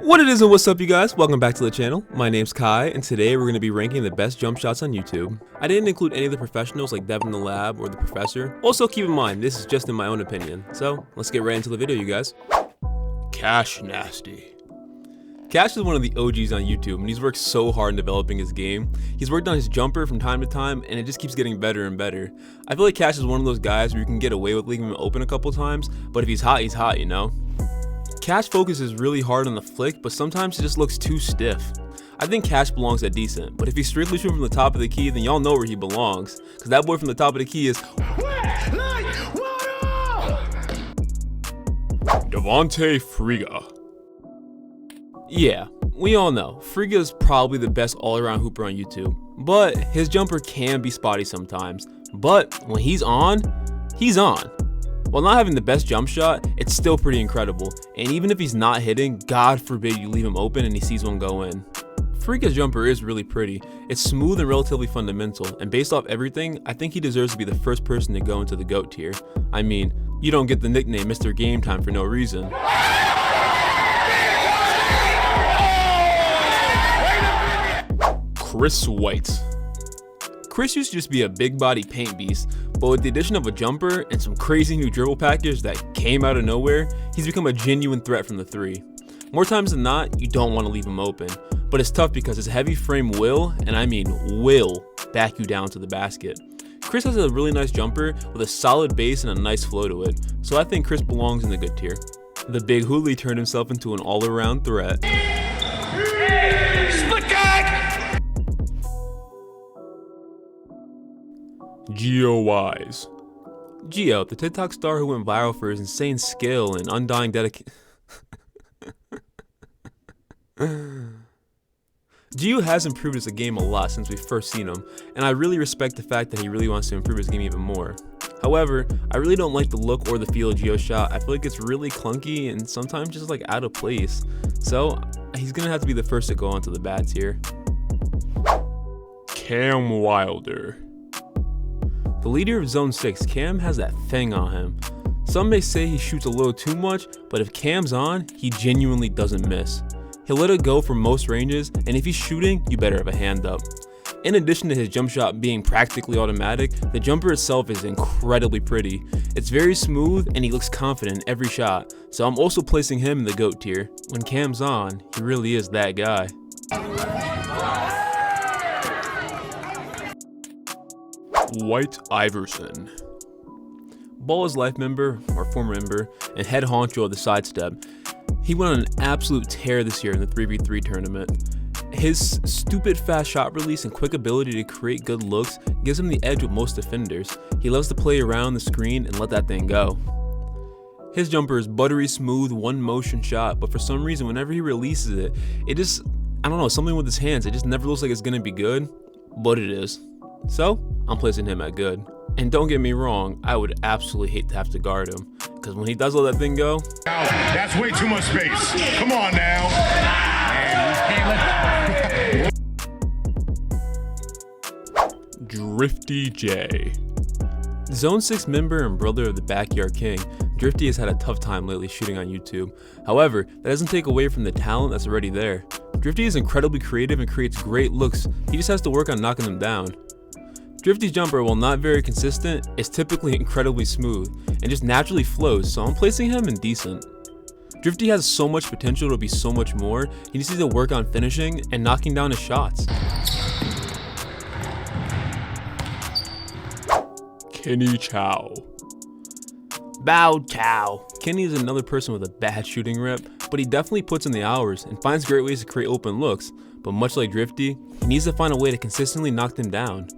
What it is and what's up, you guys? Welcome back to the channel. My name's Kai, and today we're going to be ranking the best jump shots on YouTube. I didn't include any of the professionals like Devin the Lab or the Professor. Also, keep in mind, this is just in my own opinion. So, let's get right into the video, you guys. Cashnasty. Cash is one of the OGs on YouTube, and he's worked so hard in developing his game. He's worked on his jumper from time to time, and it just keeps getting better and better. I feel like Cash is one of those guys where you can get away with leaving him open a couple times, but if he's hot, you know? Cash focuses really hard on the flick, but sometimes it just looks too stiff. I think Cash belongs at decent, but if he's strictly shooting from the top of the key, then y'all know where he belongs, because that boy from the top of the key is Devontae Friga. Yeah, we all know, Friga is probably the best all-around hooper on YouTube, but his jumper can be spotty sometimes, but when he's on, he's on. While not having the best jump shot, it's still pretty incredible, and even if he's not hitting, God forbid you leave him open and he sees one go in. Friga's jumper is really pretty, it's smooth and relatively fundamental, and based off everything, I think he deserves to be the first person to go into the GOAT tier. I mean, you don't get the nickname Mr. Game Time for no reason. Crswht. Chris used to just be a big body paint beast, but with the addition of a jumper and some crazy new dribble package that came out of nowhere, he's become a genuine threat from the three. More times than not, you don't want to leave him open, but it's tough because his heavy frame will, and I mean will, back you down to the basket. Chris has a really nice jumper with a solid base and a nice flow to it, so I think Chris belongs in the good tier. The big hooli turned himself into an all-around threat. Gio-wise. Gio, the TikTok star who went viral for his insane skill and undying dedication. Gio has improved as a game a lot since we've first seen him, and I really respect the fact that he really wants to improve his game even more. However, I really don't like the look or the feel of Gio's shot. I feel like it's really clunky and sometimes just like out of place. So he's gonna have to be the first to go onto the bad tier. Cam Wilder. The leader of Zone 6, Cam has that thing on him. Some may say he shoots a little too much, but if Cam's on, he genuinely doesn't miss. He'll let it go from most ranges, and if he's shooting, you better have a hand up. In addition to his jump shot being practically automatic, the jumper itself is incredibly pretty. It's very smooth, and he looks confident in every shot, so I'm also placing him in the GOAT tier. When Cam's on, he really is that guy. Whit3 Iverson. Ball is life member, or former member, and head honcho of the sidestep. He went on an absolute tear this year in the 3v3 tournament. His stupid fast shot release and quick ability to create good looks gives him the edge with most defenders. He loves to play around the screen and let that thing go. His jumper is buttery smooth, one motion shot, but for some reason whenever he releases it, it just, I don't know, something with his hands, it just never looks like it's gonna be good, but it is. So, I'm placing him at good. And don't get me wrong, I would absolutely hate to have to guard him, because when he does let that thing go, that's way too much space. Come on now. Driftyjay. Zone 6 member and brother of the Backyard King, Drifty has had a tough time lately shooting on YouTube. However, that doesn't take away from the talent that's already there. Drifty is incredibly creative and creates great looks, he just has to work on knocking them down. Drifty's jumper, while not very consistent, is typically incredibly smooth and just naturally flows, so I'm placing him in decent. Drifty has so much potential to be so much more, he just needs to work on finishing and knocking down his shots. Chao. Bow chow. Kenny is another person with a bad shooting rep, but he definitely puts in the hours and finds great ways to create open looks, but much like Drifty, he needs to find a way to consistently knock them down.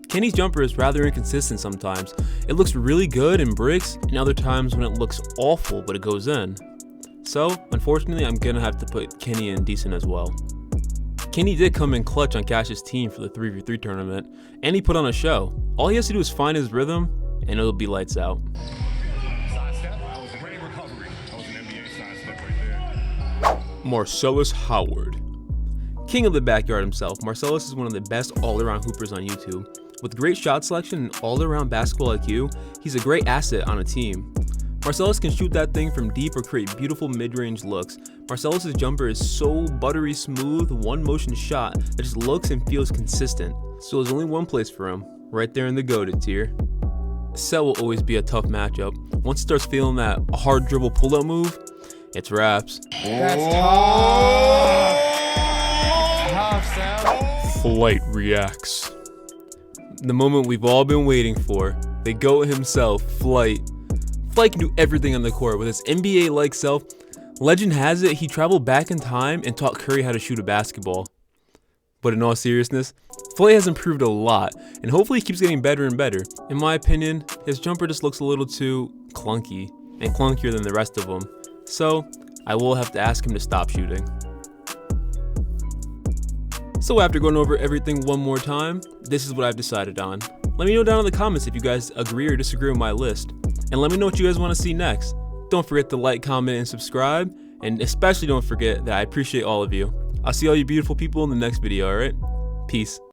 Kenny's jumper is rather inconsistent sometimes. It looks really good in bricks, and other times when it looks awful but it goes in. So, unfortunately, I'm gonna have to put Kenny in decent as well. Kenny did come in clutch on Cash's team for the 3v3 tournament, and he put on a show. All he has to do is find his rhythm, and it'll be lights out. Marcelashoward. King of the backyard himself, Marcellus is one of the best all-around hoopers on YouTube. With great shot selection and all-around basketball IQ, he's a great asset on a team. Marcelus can shoot that thing from deep or create beautiful mid-range looks, Marcelus's jumper is so buttery smooth, one motion shot that just looks and feels consistent. So there's only one place for him, right there in the GOATed tier. Crswht will always be a tough matchup. Once he starts feeling that hard dribble pull-up move, it's wraps. That's tough. Flightreacts. The moment we've all been waiting for. The GOAT himself, Flight. Flight can do everything on the court with his NBA-like self. Legend has it he traveled back in time and taught Curry how to shoot a basketball. But in all seriousness, Flight has improved a lot, and hopefully he keeps getting better and better. In my opinion, his jumper just looks a little too clunky, and clunkier than the rest of them. So, I will have to ask him to stop shooting. So after going over everything one more time, this is what I've decided on. Let me know down in the comments if you guys agree or disagree with my list. And let me know what you guys want to see next. Don't forget to like, comment, and subscribe. And especially don't forget that I appreciate all of you. I'll see all you beautiful people in the next video, alright? Peace.